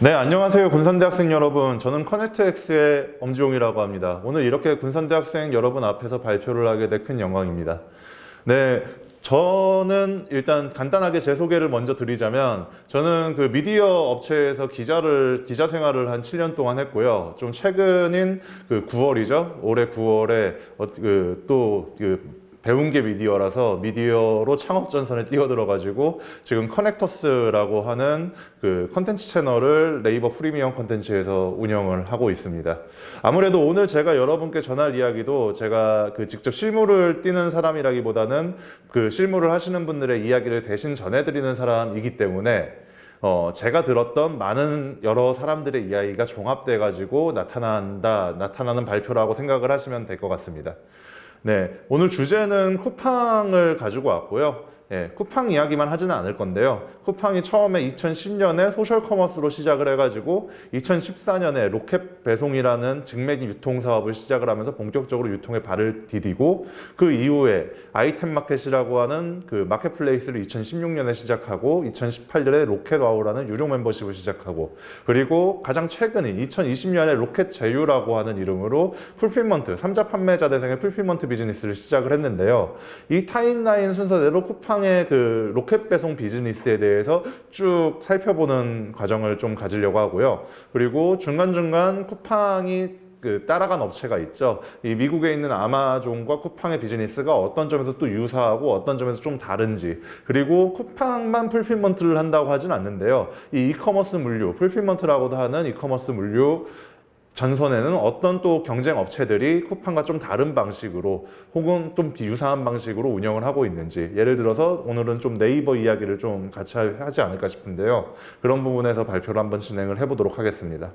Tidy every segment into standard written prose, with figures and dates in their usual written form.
네, 안녕하세요. 군산대학생 여러분. 저는 커넥트X의 엄지용이라고 합니다. 오늘 이렇게 군산대학생 여러분 앞에서 발표를 하게 돼 큰 영광입니다. 네, 저는 일단 간단하게 제 소개를 먼저 드리자면, 저는 그 미디어 업체에서 기자 생활을 한 7년 동안 했고요. 좀 최근인 그 9월이죠. 올해 9월에 배운 게 미디어라서 미디어로 창업 전선에 뛰어들어가지고 지금 커넥터스라고 하는 그 컨텐츠 채널을 네이버 프리미엄 컨텐츠에서 운영을 하고 있습니다. 아무래도 오늘 제가 여러분께 전할 이야기도 제가 그 직접 실무를 뛰는 사람이라기보다는 그 실무를 하시는 분들의 이야기를 대신 전해드리는 사람이기 때문에 제가 들었던 많은 여러 사람들의 이야기가 종합돼 가지고 나타나는 발표라고 생각을 하시면 될 것 같습니다. 네, 오늘 주제는 쿠팡을 가지고 왔고요. 예, 쿠팡 이야기만 하지는 않을 건데요. 쿠팡이 처음에 2010년에 소셜 커머스로 시작을 해가지고 2014년에 로켓 배송이라는 직맥 유통 사업을 시작을 하면서 본격적으로 유통에 발을 디디고, 그 이후에 아이템 마켓이라고 하는 그 마켓플레이스를 2016년에 시작하고 2018년에 로켓와우라는 유료 멤버십을 시작하고, 그리고 가장 최근인 2020년에 로켓 제휴라고 하는 이름으로 풀필먼트, 3자 판매자 대상의 풀필먼트 비즈니스를 시작을 했는데요. 이 타임라인 순서대로 쿠팡의 그 로켓 배송 비즈니스에 대해서 쭉 살펴보는 과정을 좀 가지려고 하고요. 그리고 중간중간 쿠팡이 따라간 업체가 있죠. 이 미국에 있는 아마존과 쿠팡의 비즈니스가 어떤 점에서 또 유사하고 어떤 점에서 좀 다른지, 그리고 쿠팡만 풀필먼트를 한다고 하진 않는데요. 이 이커머스 물류, 풀필먼트라고도 하는 이커머스 물류 전선에는 어떤 또 경쟁 업체들이 쿠팡과 좀 다른 방식으로 혹은 좀 비유사한 방식으로 운영을 하고 있는지, 예를 들어서 오늘은 좀 네이버 이야기를 좀 같이 하지 않을까 싶은데요. 그런 부분에서 발표를 한번 진행을 해보도록 하겠습니다.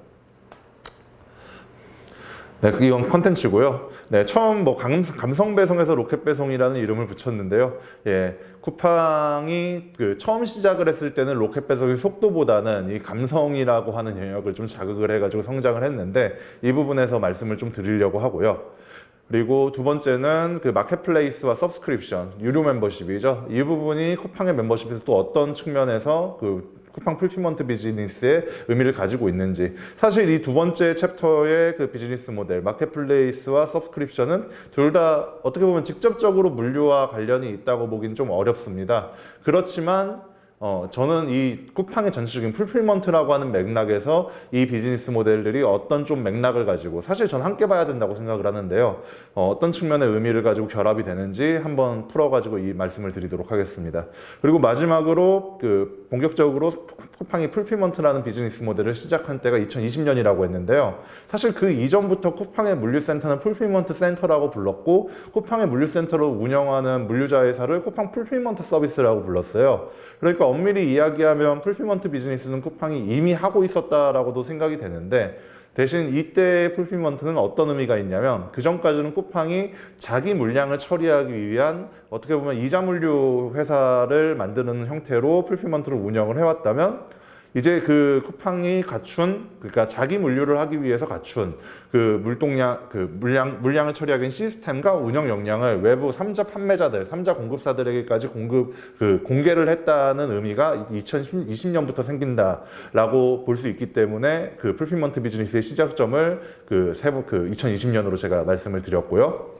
네, 이건 컨텐츠고요. 네, 처음 감성 배송에서 로켓 배송이라는 이름을 붙였는데요. 예, 쿠팡이 처음 시작을 했을 때는 로켓 배송의 속도보다는 이 감성이라고 하는 영역을 좀 자극을 해가지고 성장을 했는데, 이 부분에서 말씀을 좀 드리려고 하고요. 그리고 두 번째는 그 마켓플레이스와 서브스크립션, 유료 멤버십이죠. 이 부분이 쿠팡의 멤버십에서 또 어떤 측면에서 쿠팡 풀필먼트 비즈니스의 의미를 가지고 있는지. 사실 이 두 번째 챕터의 그 비즈니스 모델, 마켓플레이스와 서브스크립션은 둘 다 어떻게 보면 직접적으로 물류와 관련이 있다고 보긴 좀 어렵습니다. 그렇지만 저는 이 쿠팡의 전체적인 풀필먼트라고 하는 맥락에서 이 비즈니스 모델들이 어떤 좀 맥락을 가지고, 사실 전 함께 봐야 된다고 생각을 하는데요. 어떤 측면의 의미를 가지고 결합이 되는지 한번 풀어가지고 이 말씀을 드리도록 하겠습니다. 그리고 마지막으로 본격적으로 쿠팡이 풀필먼트라는 비즈니스 모델을 시작한 때가 2020년이라고 했는데요. 사실 그 이전부터 쿠팡의 물류센터는 풀필먼트 센터라고 불렀고, 쿠팡의 물류센터를 운영하는 물류자 회사를 쿠팡 풀필먼트 서비스라고 불렀어요. 그러니까 엄밀히 이야기하면 풀필먼트 비즈니스는 쿠팡이 이미 하고 있었다라고도 생각이 되는데, 대신 이때의 풀필먼트는 어떤 의미가 있냐면, 그 전까지는 쿠팡이 자기 물량을 처리하기 위한 어떻게 보면 이자 물류 회사를 만드는 형태로 풀필먼트를 운영을 해왔다면, 이제 그 쿠팡이 그러니까 자기 물류를 하기 위해서 갖춘 물량을 처리하기 위한 시스템과 운영 역량을 외부 3자 판매자들, 3자 공급사들에게까지 공개를 했다는 의미가 2020년부터 생긴다라고 볼 수 있기 때문에 그 풀필먼트 비즈니스의 시작점을 2020년으로 제가 말씀을 드렸고요.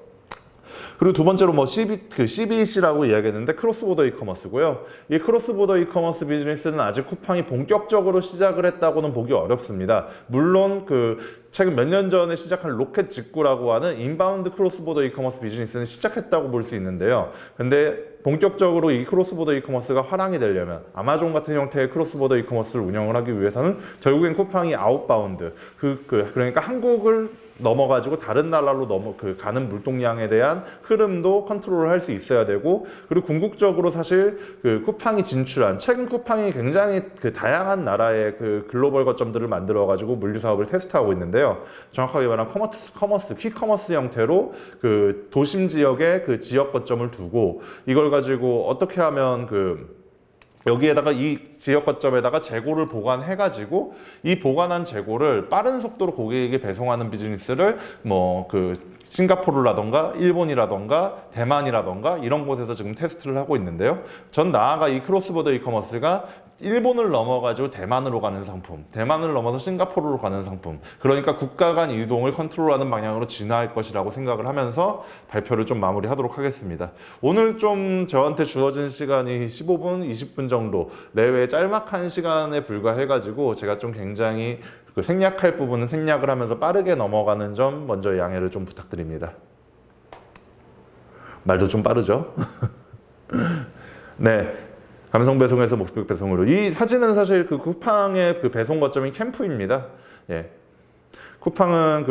그리고 두 번째로 CBEC라고 이야기했는데, 크로스보더 이커머스고요. 이 크로스보더 이커머스 비즈니스는 아직 쿠팡이 본격적으로 시작을 했다고는 보기 어렵습니다. 물론 최근 몇 년 전에 시작한 로켓 직구라고 하는 인바운드 크로스보더 이커머스 비즈니스는 시작했다고 볼 수 있는데요. 근데 본격적으로 이 크로스보더 이커머스가 화랑이 되려면, 아마존 같은 형태의 크로스보더 이커머스를 운영을 하기 위해서는 결국엔 쿠팡이 아웃바운드, 그러니까 한국을 넘어가지고 다른 나라로 가는 물동량에 대한 흐름도 컨트롤을 할 수 있어야 되고, 그리고 궁극적으로 사실 쿠팡이 최근 쿠팡이 굉장히 다양한 나라의 글로벌 거점들을 만들어가지고 물류 사업을 테스트하고 있는데요. 정확하게 말하면 퀵커머스 형태로 도심 지역에 지역 거점을 두고, 이걸 가지고 어떻게 하면 여기에다가 이 지역 거점에다가 재고를 보관해가지고 이 보관한 재고를 빠른 속도로 고객에게 배송하는 비즈니스를 싱가포르라던가 일본이라던가 대만이라던가 이런 곳에서 지금 테스트를 하고 있는데요. 전 나아가 이 크로스보더 이커머스가 일본을 넘어가지고 대만으로 가는 상품, 대만을 넘어서 싱가포르로 가는 상품, 그러니까 국가 간 이동을 컨트롤하는 방향으로 진화할 것이라고 생각을 하면서 발표를 좀 마무리하도록 하겠습니다. 오늘 좀 저한테 주어진 시간이 15분, 20분 정도 내외 짤막한 시간에 불과해가지고 제가 좀 굉장히 그 생략할 부분은 생략을 하면서 빠르게 넘어가는 점 먼저 양해를 좀 부탁드립니다. 말도 좀 빠르죠? 네. 감성 배송에서 목격 배송으로. 이 사진은 사실 그 쿠팡의 그 배송 거점인 캠프입니다. 예. 쿠팡은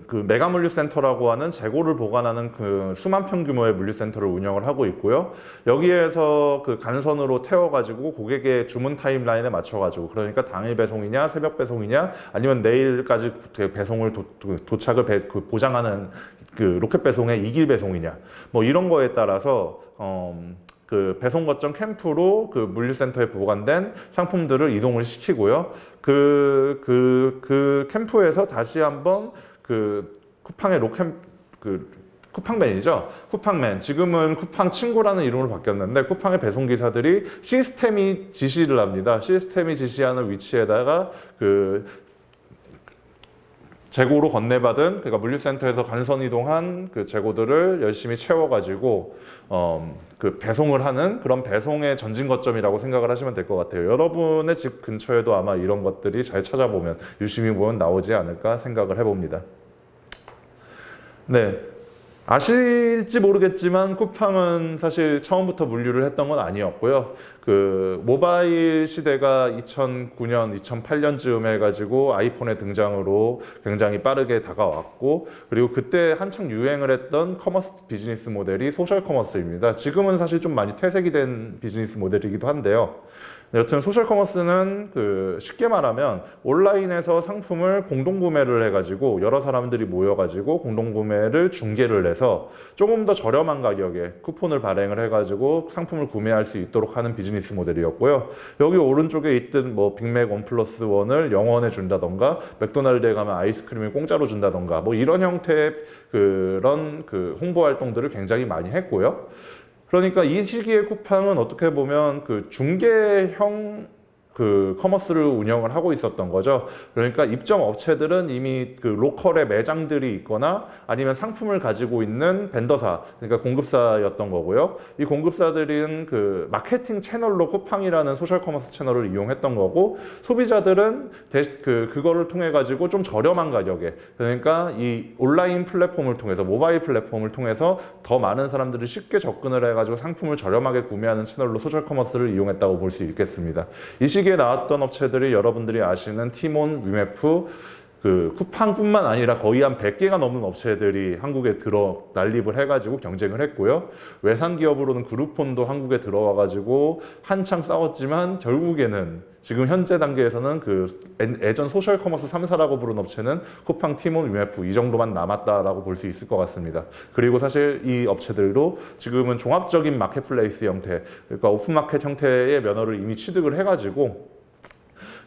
그 메가 물류센터라고 하는 재고를 보관하는 그 수만 평 규모의 물류센터를 운영을 하고 있고요. 여기에서 그 간선으로 태워가지고 고객의 주문 타임라인에 맞춰가지고, 그러니까 당일 배송이냐, 새벽 배송이냐, 아니면 내일까지 배송을 도착을 보장하는 그 로켓 배송의 이길 배송이냐, 뭐 이런 거에 따라서 그 배송 거점 캠프로 그 물류센터에 보관된 상품들을 이동을 시키고요. 그 캠프에서 다시 한번 그 쿠팡의 쿠팡맨이죠. 쿠팡맨. 지금은 쿠팡 친구라는 이름으로 바뀌었는데, 쿠팡의 배송 기사들이 시스템이 지시를 합니다. 시스템이 지시하는 위치에다가 그 재고로 건네받은, 그러니까 물류센터에서 간선 이동한 그 재고들을 열심히 채워가지고 그 배송을 하는 그런 배송의 전진 거점이라고 생각을 하시면 될 것 같아요. 여러분의 집 근처에도 아마 이런 것들이 잘 찾아보면, 유심히 보면 나오지 않을까 생각을 해봅니다. 네. 아실지 모르겠지만 쿠팡은 사실 처음부터 물류를 했던 건 아니었고요. 그 모바일 시대가 2009년, 2008년쯤 해가지고 아이폰의 등장으로 굉장히 빠르게 다가왔고, 그리고 그때 한창 유행을 했던 커머스 비즈니스 모델이 소셜 커머스입니다. 지금은 사실 좀 많이 퇴색이 된 비즈니스 모델이기도 한데요. 여튼 소셜 커머스는 그 쉽게 말하면 온라인에서 상품을 공동 구매를 해가지고 여러 사람들이 모여가지고 공동 구매를 중개를 해서 조금 더 저렴한 가격에 쿠폰을 발행을 해가지고 상품을 구매할 수 있도록 하는 비즈니스 모델이었고요. 여기 오른쪽에 있던 뭐 빅맥 1+1을 영원에 준다던가, 맥도날드에 가면 아이스크림을 공짜로 준다던가, 뭐 이런 형태의 그런 그 홍보 활동들을 굉장히 많이 했고요. 그러니까 이 시기에 쿠팡은 어떻게 보면 그 중개형 그 커머스를 운영을 하고 있었던 거죠. 그러니까 입점 업체들은 이미 그 로컬의 매장들이 있거나 아니면 상품을 가지고 있는 벤더사, 그러니까 공급사였던 거고요. 이 공급사들은 그 마케팅 채널로 쿠팡이라는 소셜 커머스 채널을 이용했던 거고, 소비자들은 그거를 통해 가지고 좀 저렴한 가격에, 그러니까 이 온라인 플랫폼을 통해서, 모바일 플랫폼을 통해서 더 많은 사람들이 쉽게 접근을 해가지고 상품을 저렴하게 구매하는 채널로 소셜 커머스를 이용했다고 볼 수 있겠습니다. 이 시기에 나왔던 업체들이 여러분들이 아시는 티몬, 위메프, 그 쿠팡뿐만 아니라 거의 한 100개가 넘는 업체들이 한국에 난립을 해가지고 경쟁을 했고요. 외산 기업으로는 그룹폰도 한국에 들어와가지고 한창 싸웠지만 결국에는 지금 현재 단계에서는 그 예전 소셜 커머스 3사라고 부른 업체는 쿠팡, 티몬, 위메프 이 정도만 남았다라고 볼 수 있을 것 같습니다. 그리고 사실 이 업체들도 지금은 종합적인 마켓플레이스 형태, 그러니까 오픈마켓 형태의 면허를 이미 취득을 해가지고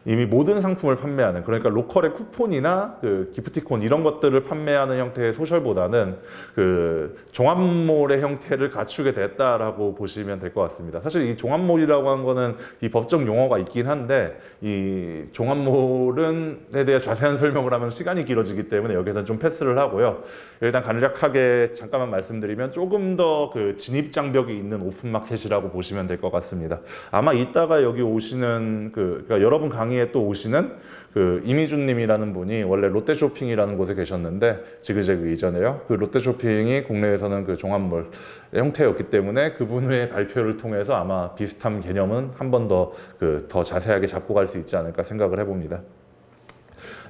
이미 모든 상품을 판매하는, 그러니까 로컬의 쿠폰이나 그 기프티콘 이런 것들을 판매하는 형태의 소셜보다는 그 종합몰의 형태를 갖추게 됐다라고 보시면 될 것 같습니다. 사실 이 종합몰이라고 한 거는 이 법적 용어가 있긴 한데, 이 종합몰에 대해 자세한 설명을 하면 시간이 길어지기 때문에 여기서는 좀 패스를 하고요. 일단 간략하게 잠깐만 말씀드리면 조금 더 그 진입 장벽이 있는 오픈마켓이라고 보시면 될 것 같습니다. 아마 이따가 여기 오시는 그러니까 여러분 강의에 또 오시는 그 이미준님이라는 분이 원래 롯데쇼핑이라는 곳에 계셨는데 지그재그 이전에요. 그 롯데쇼핑이 국내에서는 그 종합몰 형태였기 때문에 그분의 발표를 통해서 아마 비슷한 개념은 한 번 더 자세하게 잡고 갈 수 있지 않을까 생각을 해봅니다.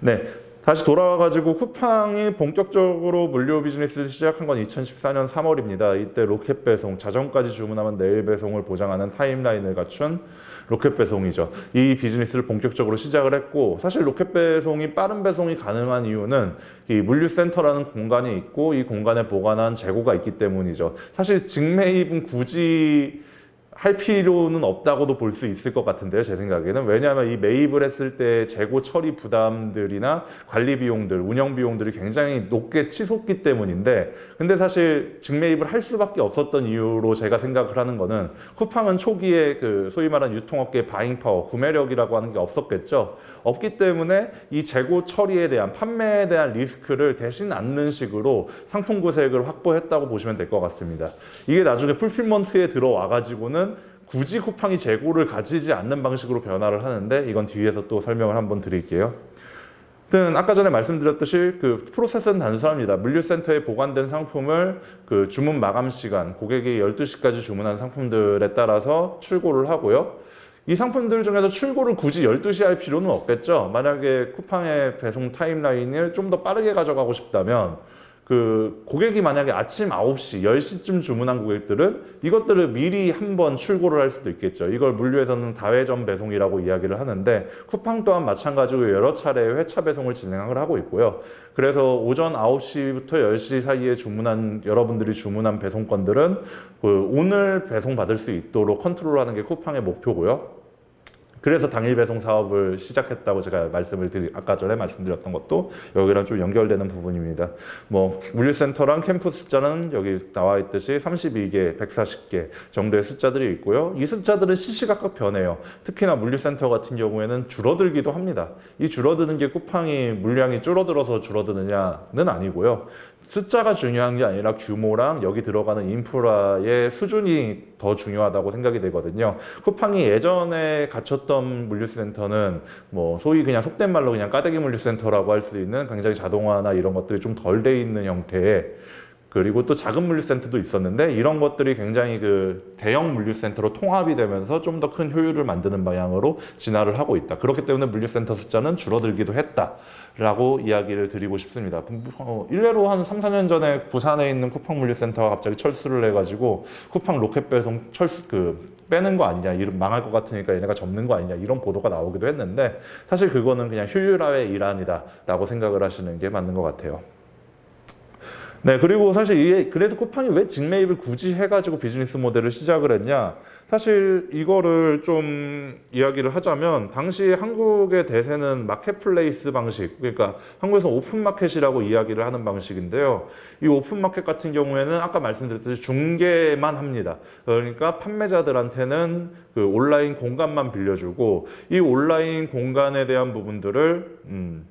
네. 다시 돌아와가지고 쿠팡이 본격적으로 물류 비즈니스를 시작한 건 2014년 3월입니다. 이때 로켓 배송, 자정까지 주문하면 내일 배송을 보장하는 타임라인을 갖춘 로켓 배송이죠. 이 비즈니스를 본격적으로 시작을 했고, 사실 로켓 배송이 빠른 배송이 가능한 이유는 이 물류센터라는 공간이 있고 이 공간에 보관한 재고가 있기 때문이죠. 사실 직매입은 굳이 할 필요는 없다고도 볼 수 있을 것 같은데요, 제 생각에는. 왜냐하면 이 매입을 했을 때 재고 처리 부담들이나 관리 비용들, 운영 비용들이 굉장히 높게 치솟기 때문인데, 근데 사실 직매입을 할 수밖에 없었던 이유로 제가 생각을 하는 거는, 쿠팡은 초기에 그 소위 말하는 유통업계의 바잉 파워, 구매력이라고 하는 게 없었겠죠. 없기 때문에 이 재고 처리에 대한, 판매에 대한 리스크를 대신 안는 식으로 상품 구색을 확보했다고 보시면 될 것 같습니다. 이게 나중에 풀필먼트에 들어와 가지고는 굳이 쿠팡이 재고를 가지지 않는 방식으로 변화를 하는데, 이건 뒤에서 또 설명을 한번 드릴게요. 아까 전에 말씀드렸듯이 그 프로세스는 단순합니다. 물류센터에 보관된 상품을 그 주문 마감 시간, 고객이 12시까지 주문한 상품들에 따라서 출고를 하고요. 이 상품들 중에서 출고를 굳이 12시에 할 필요는 없겠죠. 만약에 쿠팡의 배송 타임라인을 좀 더 빠르게 가져가고 싶다면, 그 고객이 만약에 아침 9시, 10시쯤 주문한 고객들은 이것들을 미리 한번 출고를 할 수도 있겠죠. 이걸 물류에서는 다회점 배송이라고 이야기를 하는데, 쿠팡 또한 마찬가지로 여러 차례 회차 배송을 진행을 하고 있고요. 그래서 오전 9시부터 10시 사이에 여러분들이 주문한 배송건들은 그 오늘 배송받을 수 있도록 컨트롤하는 게 쿠팡의 목표고요. 그래서 당일 배송 사업을 시작했다고 제가 아까 전에 말씀드렸던 것도 여기랑 좀 연결되는 부분입니다. 뭐 물류센터랑 캠프 숫자는 여기 나와 있듯이 32개, 140개 정도의 숫자들이 있고요. 이 숫자들은 시시각각 변해요. 특히나 물류센터 같은 경우에는 줄어들기도 합니다. 이 줄어드는 게 쿠팡이 물량이 줄어들어서 줄어드느냐는 아니고요. 숫자가 중요한 게 아니라 규모랑 여기 들어가는 인프라의 수준이 더 중요하다고 생각이 되거든요. 쿠팡이 예전에 갖췄던 물류센터는 뭐 소위 그냥 속된 말로 그냥 까대기 물류센터라고 할 수 있는 굉장히 자동화나 이런 것들이 좀 덜 돼 있는 형태의, 그리고 또 작은 물류센터도 있었는데, 이런 것들이 굉장히 그 대형 물류센터로 통합이 되면서 좀 더 큰 효율을 만드는 방향으로 진화를 하고 있다. 그렇기 때문에 물류센터 숫자는 줄어들기도 했다라고 이야기를 드리고 싶습니다. 일례로 한 3, 4년 전에 부산에 있는 쿠팡 물류센터가 갑자기 철수를 해가지고 쿠팡 로켓 배송 빼는 거 아니냐, 망할 것 같으니까 얘네가 접는 거 아니냐, 이런 보도가 나오기도 했는데, 사실 그거는 그냥 효율화의 일환이다 라고 생각을 하시는 게 맞는 것 같아요. 네, 그리고 사실 그래서 쿠팡이 왜 직매입을 굳이 해가지고 비즈니스 모델을 시작을 했냐? 사실 이거를 좀 이야기를 하자면, 당시 한국의 대세는 마켓플레이스 방식, 그러니까 한국에서 오픈마켓이라고 이야기를 하는 방식인데요. 이 오픈마켓 같은 경우에는 아까 말씀드렸듯이 중개만 합니다. 그러니까 판매자들한테는 그 온라인 공간만 빌려주고, 이 온라인 공간에 대한 부분들을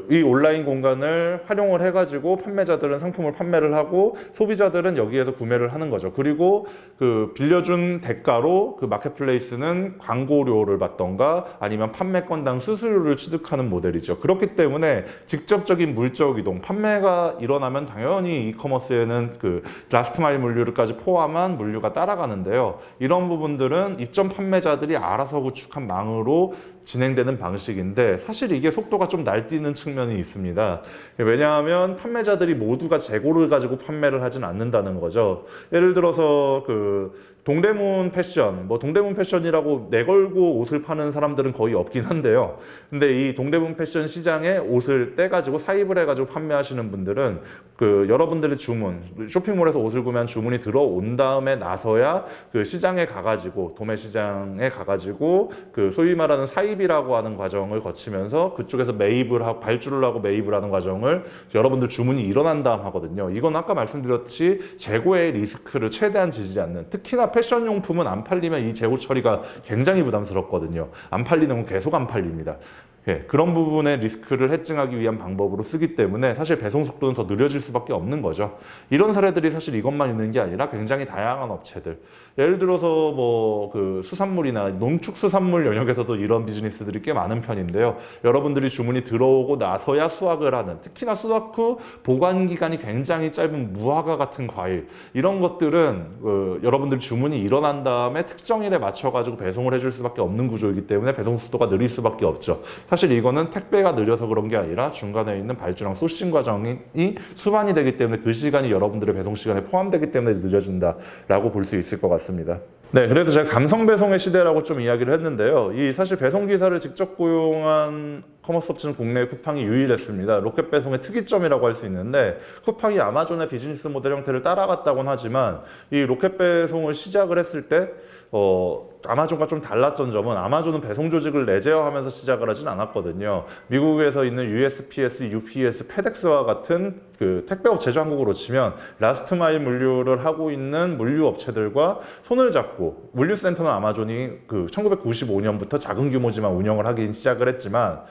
이 온라인 공간을 활용을 해가지고 판매자들은 상품을 판매를 하고 소비자들은 여기에서 구매를 하는 거죠. 그리고 그 빌려준 대가로 그 마켓플레이스는 광고료를 받던가 아니면 판매건당 수수료를 취득하는 모델이죠. 그렇기 때문에 직접적인 물적 이동, 판매가 일어나면 당연히 이커머스에는 그 라스트 마일 물류까지 포함한 물류가 따라가는데요. 이런 부분들은 입점 판매자들이 알아서 구축한 망으로 진행되는 방식인데, 사실 이게 속도가 좀 날뛰는 측면이 있습니다. 왜냐하면 판매자들이 모두가 재고를 가지고 판매를 하진 않는다는 거죠. 예를 들어서 동대문 패션, 동대문 패션이라고 내걸고 옷을 파는 사람들은 거의 없긴 한데요. 근데 이 동대문 패션 시장에 옷을 떼가지고 사입을 해가지고 판매하시는 분들은 여러분들의 주문, 쇼핑몰에서 옷을 구매한 주문이 들어온 다음에 나서야 시장에 가가지고, 도매 시장에 가가지고 소위 말하는 사입이라고 하는 과정을 거치면서 그쪽에서 발주를 하고 매입을 하는 과정을 여러분들 주문이 일어난 다음 하거든요. 이건 아까 말씀드렸듯이 재고의 리스크를 최대한 지지 않는, 특히나 패션용품은 안 팔리면 이 재고 처리가 굉장히 부담스럽거든요. 안 팔리는 건 계속 안 팔립니다. 그런 부분의 리스크를 해증하기 위한 방법으로 쓰기 때문에 사실 배송 속도는 더 느려질 수밖에 없는 거죠. 이런 사례들이 사실 이것만 있는 게 아니라 굉장히 다양한 업체들, 예를 들어서 수산물이나 농축수산물 영역에서도 이런 비즈니스들이 꽤 많은 편인데요. 여러분들이 주문이 들어오고 나서야 수확을 하는, 특히나 수확 후 보관 기간이 굉장히 짧은 무화과 같은 과일, 이런 것들은 여러분들 주문이 일어난 다음에 특정일에 맞춰가지고 배송을 해줄 수밖에 없는 구조이기 때문에 배송 속도가 느릴 수밖에 없죠. 사실 이거는 택배가 느려서 그런 게 아니라 중간에 있는 발주랑 소싱 과정이 수반이 되기 때문에 그 시간이 여러분들의 배송 시간에 포함되기 때문에 늦어진다라고 볼 수 있을 것 같습니다. 네, 그래서 제가 감성 배송의 시대라고 좀 이야기를 했는데요. 사실 배송 기사를 직접 고용한 커머스업체는 국내 쿠팡이 유일했습니다. 로켓 배송의 특이점이라고 할 수 있는데 쿠팡이 아마존의 비즈니스 모델 형태를 따라갔다고는 하지만 이 로켓 배송을 시작을 했을 때 아마존과 좀 달랐던 점은 아마존은 배송 조직을 내재화하면서 시작을 하진 않았거든요. 미국에서 있는 USPS, UPS, 페덱스와 같은 그 택배업체죠. 한국으로 치면 라스트 마일 물류를 하고 있는 물류 업체들과 손을 잡고 물류센터는 아마존이 그 1995년부터 작은 규모지만 운영을 하긴 시작을 했지만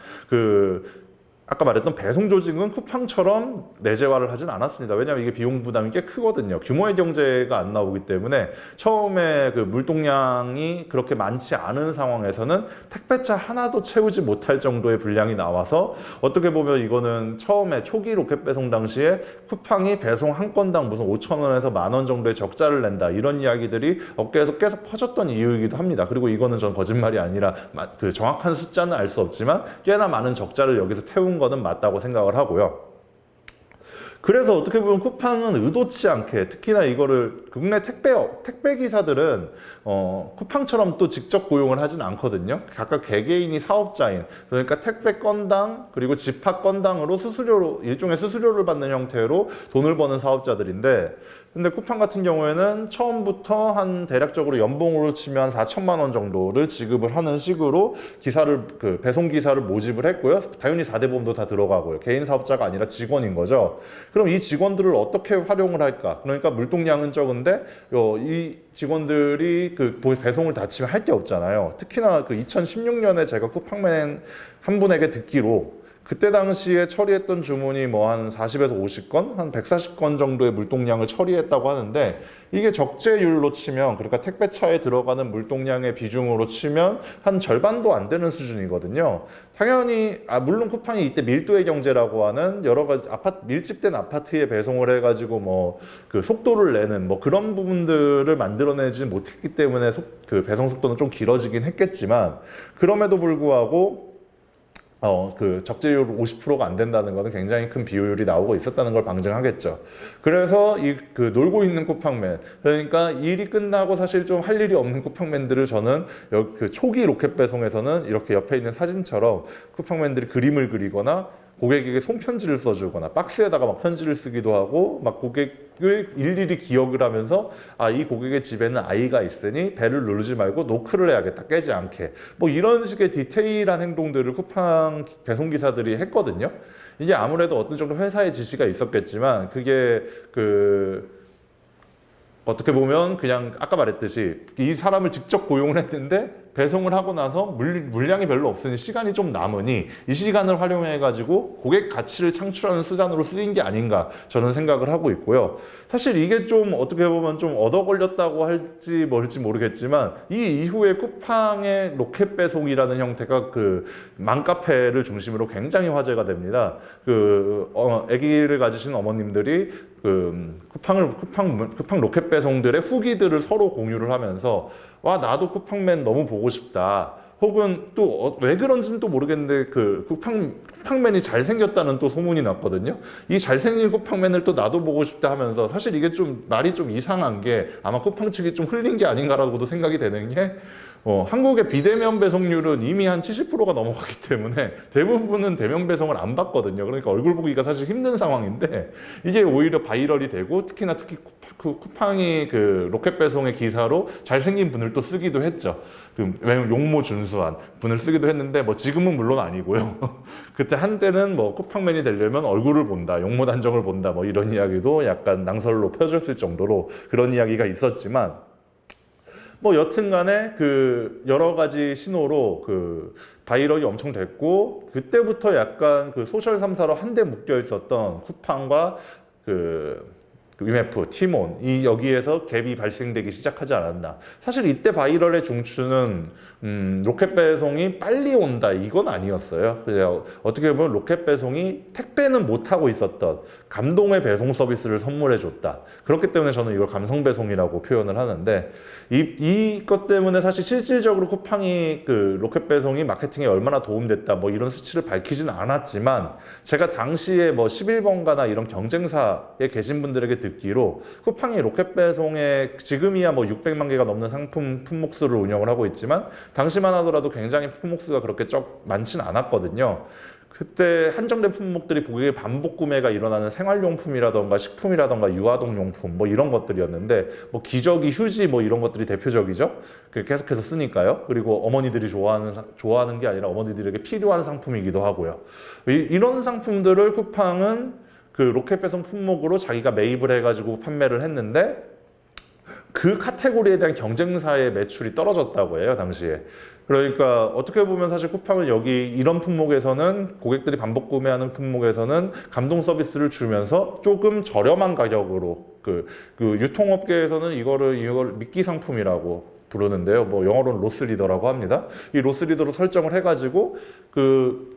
아까 말했던 배송 조직은 쿠팡처럼 내재화를 하진 않았습니다. 왜냐하면 이게 비용 부담이 꽤 크거든요. 규모의 경제가 안 나오기 때문에 처음에 그 물동량이 그렇게 많지 않은 상황에서는 택배차 하나도 채우지 못할 정도의 분량이 나와서 어떻게 보면 이거는 처음에 초기 로켓 배송 당시에 쿠팡이 배송 한 건당 무슨 5,000원에서 10,000원 정도의 적자를 낸다 이런 이야기들이 업계에서 계속 퍼졌던 이유이기도 합니다. 그리고 이거는 전 거짓말이 아니라 그 정확한 숫자는 알 수 없지만 꽤나 많은 적자를 여기서 태운 거는 맞다고 생각을 하고요. 그래서 어떻게 보면 쿠팡은 의도치 않게 특히나 이거를 국내 택배 기사들은 쿠팡처럼 또 직접 고용을 하진 않거든요. 각각 개개인이 사업자인 그러니까 택배 건당 그리고 집합 건당으로 수수료로 일종의 수수료를 받는 형태로 돈을 버는 사업자들인데 근데 쿠팡 같은 경우에는 처음부터 한 대략적으로 연봉으로 치면 4천만 원 정도를 지급을 하는 식으로 배송 기사를 모집을 했고요. 당연히 4대 보험도 다 들어가고요. 개인 사업자가 아니라 직원인 거죠. 그럼 이 직원들을 어떻게 활용을 할까? 그러니까 물동량은 적은데 이 직원들이 그 배송을 다 치면 할 게 없잖아요. 특히나 그 2016년에 제가 쿠팡맨 한 분에게 듣기로 그때 당시에 처리했던 주문이 뭐 한 40에서 50건, 한 140건 정도의 물동량을 처리했다고 하는데 이게 적재율로 치면 그러니까 택배차에 들어가는 물동량의 비중으로 치면 한 절반도 안 되는 수준이거든요. 당연히 물론 쿠팡이 이때 밀도의 경제라고 하는 여러 가지 밀집된 아파트에 배송을 해가지고 뭐 그 속도를 내는 뭐 그런 부분들을 만들어내지 못했기 때문에 그 배송 속도는 좀 길어지긴 했겠지만 그럼에도 불구하고 그 적재율 50%가 안 된다는 것은 굉장히 큰 비효율이 나오고 있었다는 걸 방증하겠죠. 그래서 놀고 있는 쿠팡맨, 그러니까 일이 끝나고 사실 좀 할 일이 없는 쿠팡맨들을 저는 그 초기 로켓 배송에서는 이렇게 옆에 있는 사진처럼 쿠팡맨들이 그림을 그리거나 고객에게 손편지를 써주거나 박스에다가 막 편지를 쓰기도 하고 막 고객을 일일이 기억을 하면서 이 고객의 집에는 아이가 있으니 벨을 누르지 말고 노크를 해야겠다 깨지 않게 뭐 이런 식의 디테일한 행동들을 쿠팡 배송기사들이 했거든요. 이게 아무래도 어떤 정도 회사의 지시가 있었겠지만 그게 어떻게 보면 그냥 아까 말했듯이 이 사람을 직접 고용을 했는데 배송을 하고 나서 물량이 별로 없으니 시간이 좀 남으니 이 시간을 활용해 가지고 고객 가치를 창출하는 수단으로 쓰인 게 아닌가 저는 생각을 하고 있고요. 사실 이게 좀 어떻게 보면 좀 얻어 걸렸다고 할지 뭘지 모르겠지만 이 이후에 쿠팡의 로켓 배송이라는 형태가 그 맘카페를 중심으로 굉장히 화제가 됩니다. 아기를 가지신 어머님들이 쿠팡 로켓 배송들의 후기들을 서로 공유를 하면서 나도 쿠팡맨 너무 보고 싶다. 혹은 또 왜 그런지는 또 모르겠는데 쿠팡맨이 잘생겼다는 또 소문이 났거든요. 이 잘생긴 쿠팡맨을 또 나도 보고 싶다 하면서 사실 이게 좀 말이 좀 이상한 게 아마 쿠팡 측이 좀 흘린 게 아닌가라고도 생각이 되는 게 한국의 비대면 배송률은 이미 한 70%가 넘어가기 때문에 대부분은 대면 배송을 안 받거든요. 그러니까 얼굴 보기가 사실 힘든 상황인데 이게 오히려 바이럴이 되고 특히 쿠팡이 로켓 배송의 기사로 잘생긴 분을 또 쓰기도 했죠. 용모 준수한 분을 쓰기도 했는데 뭐 지금은 물론 아니고요. 그때 한때는 뭐 쿠팡맨이 되려면 얼굴을 본다, 용모 단정을 본다 뭐 이런 이야기도 약간 낭설로 펴졌을 정도로 그런 이야기가 있었지만 뭐 여튼간에 여러 가지 신호로 바이럴이 엄청 됐고 그때부터 약간 소셜 3사로 한데 묶여 있었던 쿠팡과 위메프, 티몬 여기에서 갭이 발생되기 시작하지 않았나. 사실 이때 바이럴의 중추는 로켓 배송이 빨리 온다 이건 아니었어요. 그냥 어떻게 보면 로켓 배송이 택배는 못하고 있었던 감동의 배송 서비스를 선물해 줬다. 그렇기 때문에 저는 이걸 감성 배송이라고 표현을 하는데 이것 때문에 사실 실질적으로 쿠팡이 로켓 배송이 마케팅에 얼마나 도움됐다 뭐 이런 수치를 밝히진 않았지만 제가 당시에 뭐 11번가나 이런 경쟁사에 계신 분들에게 듣기로 쿠팡이 로켓 배송에 지금이야 뭐 600만 개가 넘는 상품 품목수를 운영을 하고 있지만 당시만 하더라도 굉장히 품목수가 그렇게 많지는 않았거든요. 그때 한정된 품목들이 고객의 반복 구매가 일어나는 생활용품이라던가 식품이라던가 유아동용품 뭐 이런 것들이었는데 뭐 기저귀, 휴지 뭐 이런 것들이 대표적이죠. 계속해서 쓰니까요. 그리고 어머니들이 좋아하는 게 아니라 어머니들에게 필요한 상품이기도 하고요. 이런 상품들을 쿠팡은 그 로켓 배송 품목으로 자기가 매입을 해가지고 판매를 했는데 그 카테고리에 대한 경쟁사의 매출이 떨어졌다고 해요, 당시에. 그러니까 어떻게 보면 사실 쿠팡은 여기 이런 품목에서는 고객들이 반복 구매하는 품목에서는 감동 서비스를 주면서 조금 저렴한 가격으로 그 유통업계에서는 이걸 미끼 상품이라고 부르는데요. 뭐 영어로는 로스리더라고 합니다. 이 로스리더로 설정을 해가지고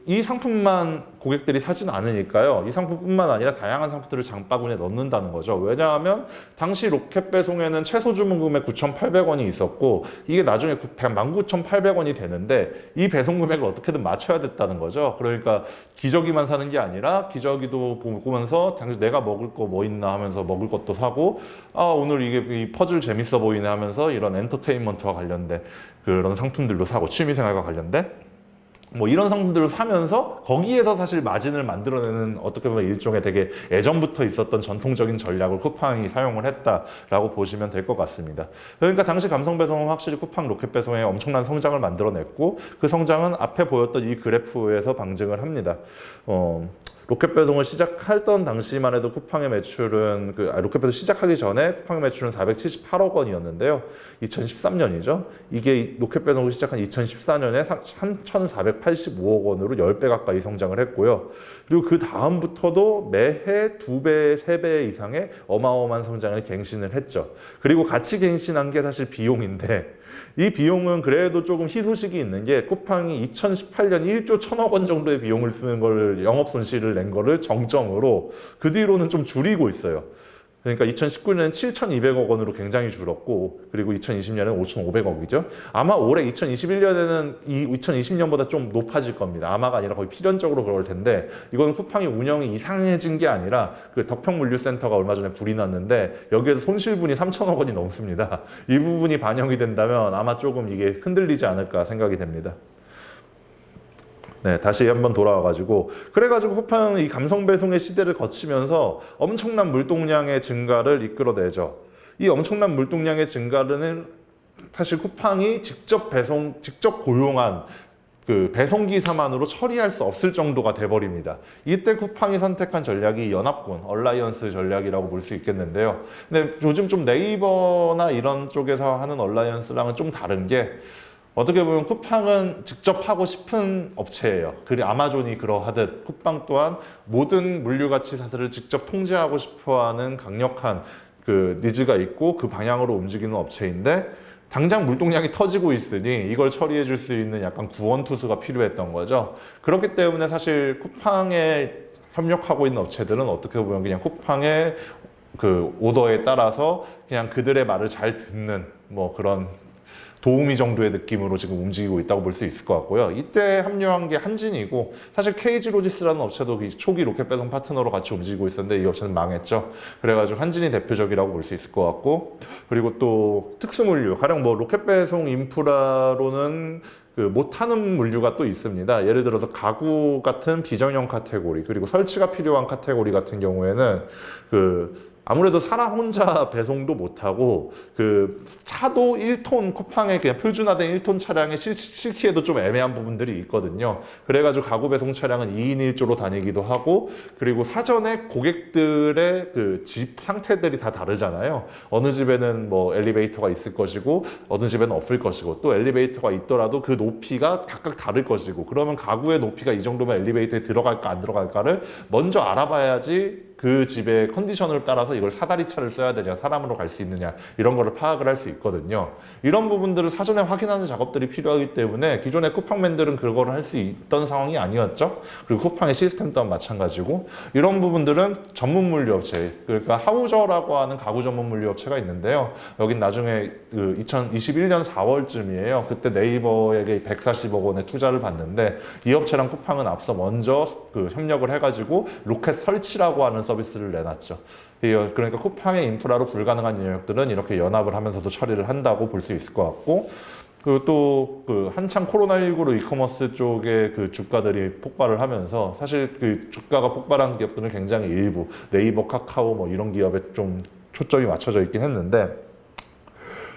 이 상품만 고객들이 사진 않으니까요. 이 상품뿐만 아니라 다양한 상품들을 장바구니에 넣는다는 거죠. 왜냐하면 당시 로켓 배송에는 최소 주문 금액 9,800원이 있었고 이게 나중에 19,800원이 되는데 이 배송 금액을 어떻게든 맞춰야 됐다는 거죠. 그러니까 기저귀만 사는 게 아니라 기저귀도 보면서 당시 내가 먹을 거 뭐 있나 하면서 먹을 것도 사고 오늘 이 퍼즐 재밌어 보이네 하면서 이런 엔터테인먼트와 관련된 그런 상품들도 사고 취미생활과 관련된 뭐 이런 상품들을 사면서 거기에서 사실 마진을 만들어내는 어떻게 보면 일종의 되게 예전부터 있었던 전통적인 전략을 쿠팡이 사용을 했다라고 보시면 될 것 같습니다. 그러니까 당시 감성배송은 확실히 쿠팡 로켓배송에 엄청난 성장을 만들어냈고 그 성장은 앞에 보였던 이 그래프에서 방증을 합니다. 로켓 배송을 시작했던 당시만 해도 쿠팡의 매출은 로켓 배송 시작하기 전에 쿠팡의 매출은 478억 원이었는데요. 2013년이죠. 이게 로켓 배송을 시작한 2014년에 3,485억 원으로 10배 가까이 성장을 했고요. 그리고 그 다음부터도 매해 2배, 3배 이상의 어마어마한 성장을 갱신을 했죠. 그리고 같이 갱신한 게 사실 비용인데 이 비용은 그래도 조금 희소식이 있는 게 쿠팡이 2018년 1조 1,000억 원 정도의 비용을 쓰는 걸 영업 손실을 낸 거를 정점으로 그 뒤로는 좀 줄이고 있어요. 그러니까 2019년엔 7,200억 원으로 굉장히 줄었고 그리고 2020년에는 5,500억이죠. 아마 올해 2021년에는 2020년보다 좀 높아질 겁니다. 아마가 아니라 거의 필연적으로 그럴 텐데 이건 쿠팡이 운영이 이상해진 게 아니라 그 덕평물류센터가 얼마 전에 불이 났는데 여기에서 손실분이 3,000억 원이 넘습니다. 이 부분이 반영이 된다면 아마 조금 이게 흔들리지 않을까 생각이 됩니다. 네, 다시 한번 돌아와가지고 그래가지고 쿠팡은 이 감성배송의 시대를 거치면서 엄청난 물동량의 증가를 이끌어내죠. 이 엄청난 물동량의 증가는 사실 쿠팡이 직접 고용한 그 배송기사만으로 처리할 수 없을 정도가 돼버립니다. 이때 쿠팡이 선택한 전략이 연합군, 얼라이언스 전략이라고 볼 수 있겠는데요. 근데 요즘 좀 네이버나 이런 쪽에서 하는 얼라이언스랑은 좀 다른 게 어떻게 보면 쿠팡은 직접 하고 싶은 업체예요. 그리고 아마존이 그러하듯 쿠팡 또한 모든 물류가치 사슬을 직접 통제하고 싶어하는 강력한 그 니즈가 있고 그 방향으로 움직이는 업체인데 당장 물동량이 터지고 있으니 이걸 처리해 줄 수 있는 약간 구원투수가 필요했던 거죠. 그렇기 때문에 사실 쿠팡에 협력하고 있는 업체들은 어떻게 보면 그냥 쿠팡의 그 오더에 따라서 그냥 그들의 말을 잘 듣는 뭐 그런 도우미 정도의 느낌으로 지금 움직이고 있다고 볼 수 있을 것 같고요. 이때 합류한 게 한진이고 사실 KG로지스라는 업체도 초기 로켓 배송 파트너로 같이 움직이고 있었는데 이 업체는 망했죠. 그래가지고 한진이 대표적이라고 볼 수 있을 것 같고 그리고 또 특수물류 가령 뭐 로켓 배송 인프라로는 못하는 물류가 또 있습니다. 예를 들어서 가구 같은 비정형 카테고리 그리고 설치가 필요한 카테고리 같은 경우에는 아무래도 사람 혼자 배송도 못하고 차도 1톤 쿠팡에 그냥 표준화된 1톤 차량에 실기에도 좀 애매한 부분들이 있거든요. 그래가지고 가구 배송 차량은 2인 1조로 다니기도 하고 그리고 사전에 고객들의 집 상태들이 다 다르잖아요. 어느 집에는 뭐 엘리베이터가 있을 것이고 어느 집에는 없을 것이고 또 엘리베이터가 있더라도 그 높이가 각각 다를 것이고 그러면 가구의 높이가 이 정도면 엘리베이터에 들어갈까 안 들어갈까를 먼저 알아봐야지 그 집의 컨디션을 따라서 이걸 사다리차를 써야 되냐 사람으로 갈 수 있느냐 이런 거를 파악을 할 수 있거든요. 이런 부분들을 사전에 확인하는 작업들이 필요하기 때문에 기존의 쿠팡맨들은 그거를 할 수 있던 상황이 아니었죠. 그리고 쿠팡의 시스템 또한 마찬가지고 이런 부분들은 전문 물류업체 그러니까 하우저라고 하는 가구 전문 물류업체가 있는데요. 여긴 나중에 2021년 4월쯤이에요. 그때 네이버에게 140억 원의 투자를 받는데 이 업체랑 쿠팡은 앞서 먼저 협력을 해가지고 로켓 설치라고 하는 서비스를 내놨죠. 그러니까 쿠팡의 인프라로 불가능한 영역들은 이렇게 연합을 하면서도 처리를 한다고 볼 수 있을 것 같고, 그리고 또 그 한창 코로나19로 이커머스 쪽에 그 주가들이 폭발을 하면서 사실 그 주가가 폭발한 기업들은 굉장히 일부 네이버, 카카오 뭐 이런 기업에 좀 초점이 맞춰져 있긴 했는데,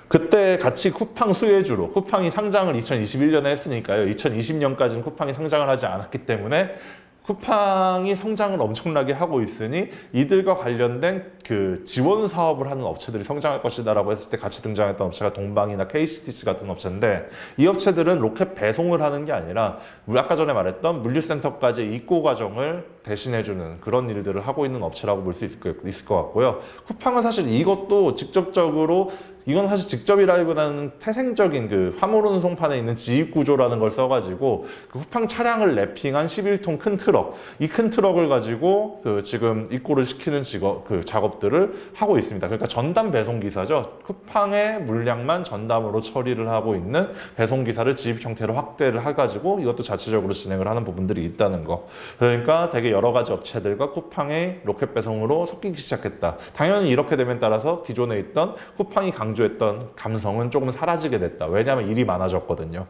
그때 같이 쿠팡 수혜주로, 쿠팡이 상장을 2021년에 했으니까요. 2020년까지는 쿠팡이 상장을 하지 않았기 때문에 쿠팡이 성장을 엄청나게 하고 있으니 이들과 관련된 그 지원 사업을 하는 업체들이 성장할 것이다라고 했을 때 같이 등장했던 업체가 동방이나 KCTC 같은 업체인데, 이 업체들은 로켓 배송을 하는 게 아니라 아까 전에 말했던 물류센터까지 입고 과정을 대신해주는 그런 일들을 하고 있는 업체라고 볼 수 있을 것 같고요. 쿠팡은 사실 이것도 직접적으로, 이건 사실 직접이라기보다는 태생적인 그 화물 운송판에 있는 지입 구조라는 걸 써가지고 그 쿠팡 차량을 랩핑한 11톤 큰 트럭, 이 큰 트럭을 가지고 그 지금 입고를 시키는 그 작업들을 하고 있습니다. 그러니까 전담 배송 기사죠. 쿠팡의 물량만 전담으로 처리를 하고 있는 배송 기사를 지입 형태로 확대를 해가지고 이것도 자체적으로 진행을 하는 부분들이 있다는 거. 그러니까 되게 여러 가지 업체들과 쿠팡의 로켓 배송으로 섞이기 시작했다. 당연히 이렇게 되면 따라서 기존에 있던 쿠팡이 강조했던 감성은 조금 사라지게 됐다. 왜냐하면 일이 많아졌거든요.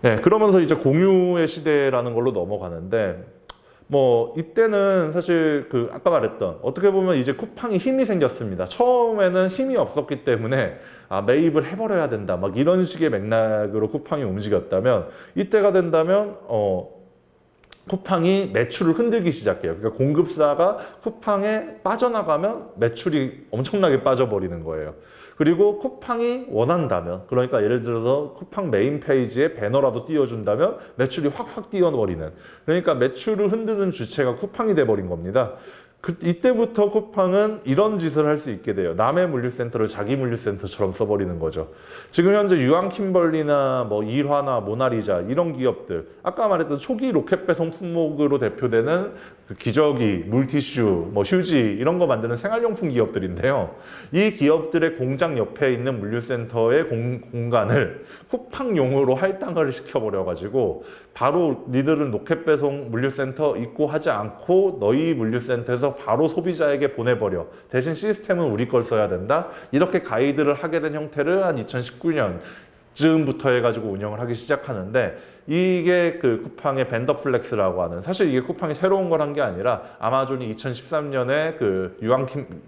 네, 그러면서 이제 공유의 시대라는 걸로 넘어가는데, 뭐 이때는 사실 그 아까 말했던, 어떻게 보면 이제 쿠팡이 힘이 생겼습니다. 처음에는 힘이 없었기 때문에 매입을 해버려야 된다, 막 이런 식의 맥락으로 쿠팡이 움직였다면, 이때가 된다면 쿠팡이 매출을 흔들기 시작해요. 그러니까 공급사가 쿠팡에 빠져나가면 매출이 엄청나게 빠져버리는 거예요. 그리고 쿠팡이 원한다면, 그러니까 예를 들어서 쿠팡 메인 페이지에 배너라도 띄워준다면 매출이 확 뛰어버리는, 그러니까 매출을 흔드는 주체가 쿠팡이 돼버린 겁니다. 이때부터 쿠팡은 이런 짓을 할 수 있게 돼요. 남의 물류센터를 자기 물류센터처럼 써버리는 거죠. 지금 현재 유황킴벌리나 뭐 일화나 모나리자 이런 기업들, 아까 말했던 초기 로켓 배송 품목으로 대표되는 그 기저귀, 물티슈, 뭐 휴지 이런 거 만드는 생활용품 기업들인데요. 이 기업들의 공장 옆에 있는 물류센터의 공간을 쿠팡용으로 할당을 시켜버려가지고, 바로 니들은 로켓 배송 물류센터 입고하지 않고 너희 물류센터에서 바로 소비자에게 보내버려. 대신 시스템은 우리 걸 써야 된다. 이렇게 가이드를 하게 된 형태를 한 2019년 즈음부터 해가지고 운영을 하기 시작하는데, 이게 그 쿠팡의 벤더플렉스라고 하는, 사실 이게 쿠팡이 새로운 걸 한 게 아니라 아마존이 2013년에 그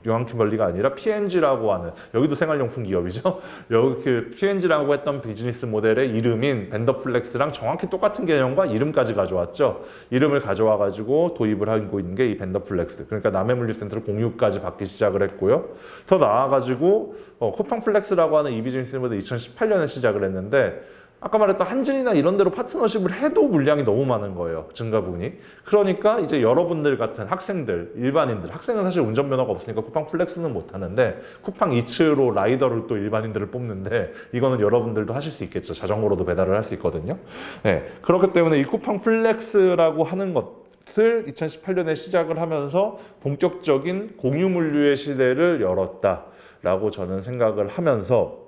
유황킴벌리가 아니라 P&G라고 하는, 여기도 생활용품 기업이죠. 여기 그 P&G라고 했던 비즈니스 모델의 이름인 벤더플렉스랑 정확히 똑같은 개념과 이름까지 가져왔죠. 이름을 가져와 가지고 도입을 하고 있는 게 이 벤더플렉스. 그러니까 남의 물류센터를 공유까지 받기 시작을 했고요. 더 나아 가지고 쿠팡플렉스라고 하는 이 비즈니스 모델 2018년에 시작을 했는데, 아까 말했던 한진이나 이런 데로 파트너십을 해도 물량이 너무 많은 거예요. 증가분이. 그러니까 이제 여러분들 같은 학생들, 일반인들, 학생은 사실 운전면허가 없으니까 쿠팡 플렉스는 못 하는데, 쿠팡 이츠로 라이더를 또 일반인들을 뽑는데, 이거는 여러분들도 하실 수 있겠죠. 자전거로도 배달을 할 수 있거든요. 네, 그렇기 때문에 이 쿠팡 플렉스라고 하는 것을 2018년에 시작을 하면서 본격적인 공유 물류의 시대를 열었다라고 저는 생각을 하면서,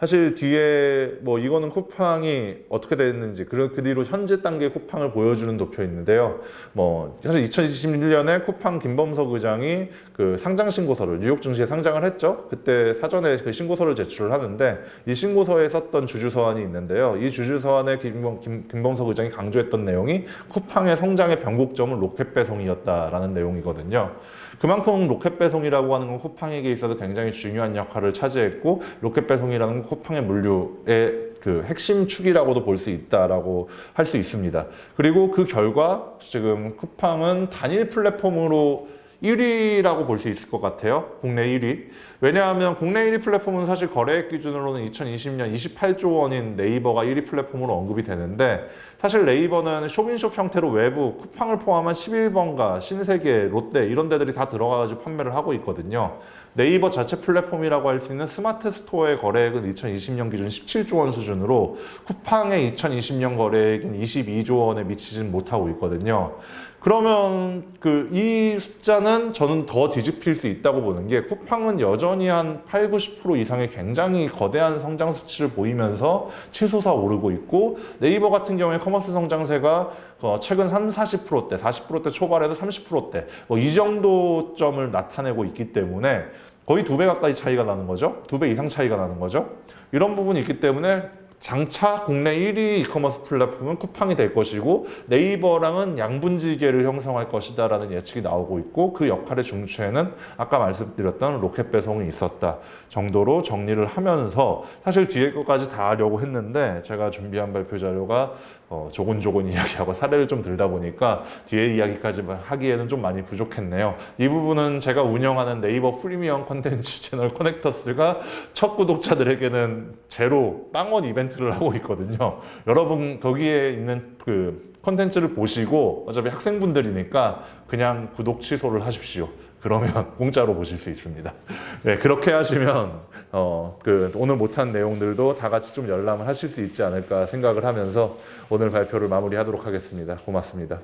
사실 뒤에 뭐 이거는 쿠팡이 어떻게 됐는지, 그 뒤로 현재 단계 쿠팡을 보여주는 도표 있는데요. 뭐 사실 2021년에 쿠팡 김범석 의장이 그 상장 신고서를 뉴욕 증시에 상장을 했죠. 그때 사전에 그 신고서를 제출을 하는데, 이 신고서에 썼던 주주서한이 있는데요. 이 주주서한에 김범석 의장이 강조했던 내용이 쿠팡의 성장의 변곡점은 로켓 배송이었다라는 내용이거든요. 그만큼 로켓 배송이라고 하는 건 쿠팡에게 있어서 굉장히 중요한 역할을 차지했고, 로켓 배송이라는 건 쿠팡의 물류의 그 핵심 축이라고도 볼 수 있다라고 할 수 있습니다. 그리고 그 결과 지금 쿠팡은 단일 플랫폼으로 1위라고 볼 수 있을 것 같아요. 국내 1위. 왜냐하면 국내 1위 플랫폼은 사실 거래액 기준으로는 2020년 28조 원인 네이버가 1위 플랫폼으로 언급이 되는데, 사실 네이버는 쇼핑숍 형태로 외부 쿠팡을 포함한 11번가, 신세계, 롯데 이런 데들이 다 들어가가지고 판매를 하고 있거든요. 네이버 자체 플랫폼이라고 할 수 있는 스마트 스토어의 거래액은 2020년 기준 17조 원 수준으로 쿠팡의 2020년 거래액인 22조 원에 미치진 못하고 있거든요. 그러면 이 숫자는 저는 더 뒤집힐 수 있다고 보는 게, 쿠팡은 여전히 여전히 한 8, 90% 이상의 굉장히 거대한 성장 수치를 보이면서 치솟아 오르고 있고, 네이버 같은 경우에 커머스 성장세가 최근 40%대, 40%대 초반에서 30%대 뭐 이 정도 점을 나타내고 있기 때문에 거의 2배 가까이 차이가 나는 거죠. 2배 이상 차이가 나는 거죠. 이런 부분이 있기 때문에 장차 국내 1위 이커머스 플랫폼은 쿠팡이 될 것이고, 네이버랑은 양분지계를 형성할 것이다라는 예측이 나오고 있고, 그 역할의 중추에는 아까 말씀드렸던 로켓 배송이 있었다 정도로 정리를 하면서, 사실 뒤에 것까지 다 하려고 했는데 제가 준비한 발표 자료가 조곤조곤 이야기하고 사례를 좀 들다 보니까 뒤에 이야기까지 하기에는 좀 많이 부족했네요. 이 부분은 제가 운영하는 네이버 프리미엄 콘텐츠 채널 커넥터스가 첫 구독자들에게는 제로 빵원 이벤트를 하고 있거든요. 여러분 거기에 있는 그 콘텐츠를 보시고, 어차피 학생분들이니까 그냥 구독 취소를 하십시오. 그러면 공짜로 보실 수 있습니다. 네, 그렇게 하시면 오늘 못한 내용들도 다 같이 좀 열람을 하실 수 있지 않을까 생각을 하면서 오늘 발표를 마무리하도록 하겠습니다. 고맙습니다.